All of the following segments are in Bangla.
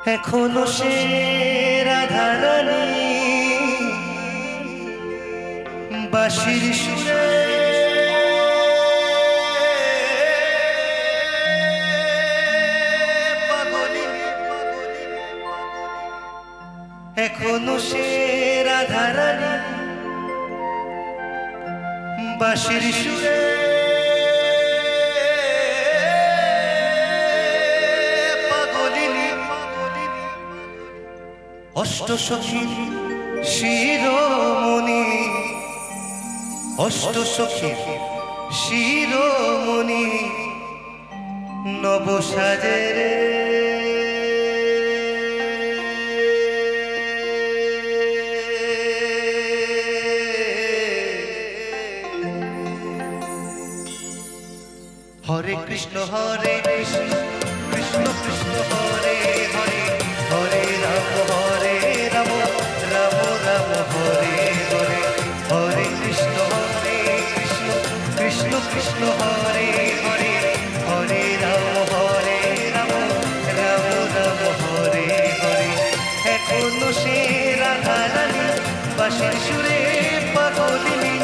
এখনো সে রাধারানী বাঁশির সুরে পাগলি, এখনো সে রাধারানী বাঁশির সুরে অষ্টসখীর শিরোমণি, অষ্টসখীর শিরোমণি নবসাজের হরে কৃষ্ণ হরে কৃষ্ণ কৃষ্ণ কৃষ্ণ হরে হরে, হরে রাম হরে রাম রাম রাম হরে হরে, হরে কৃষ্ণ কৃষ্ণ কৃষ্ণ হরে হরে, হরে রাম রাম রাম হরে হরে। এখনো সে রাধারানী বাঁশির সুরে পাগলিনী,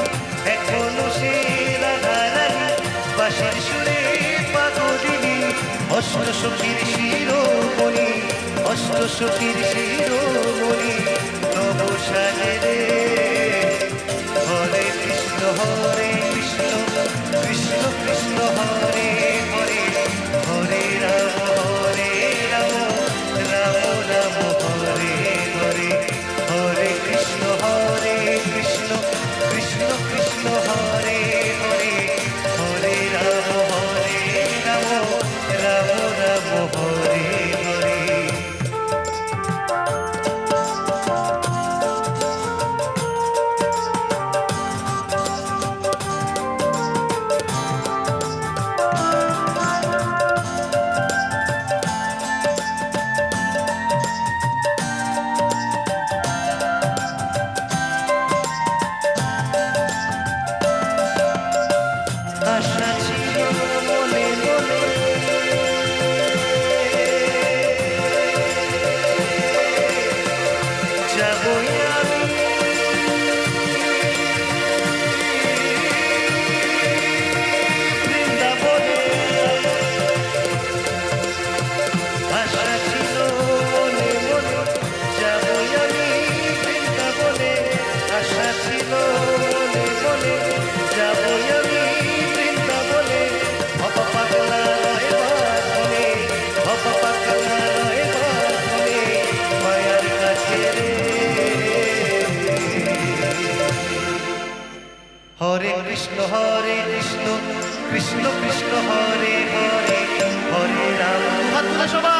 এখনো সে রাধারানী বাঁশির সুরে পাগলিনী অষ্টসখীর শিরোমণি, অষ্টসখীর শিরোমণি নবসাজেরে। হরে কৃষ্ণ কৃষ্ণ কৃষ্ণ হরে হরে, হরে রাম রাম রাম হরে হরে, হরে কৃষ্ণ কৃষ্ণ কৃষ্ণ হরে হরে, হরে রাম রাম রাম হরে হরে। আশা ছিল মনে মনে যাবই আমি বৃন্দাবনে, আশা ছিল মনে মনে যাবই আমি বৃন্দাবনে, আশা ছিল মনে মনে যাবই আমি বৃন্দাবনে। ভব পাগলা রয় বাঁধনে, ভব পাগলা রয় বাঁধনে মায়ার কাছে রে। হরে কৃষ্ণ কৃষ্ণ কৃষ্ণ হরে হরে, হরে রাম। হাত তুলে সবাই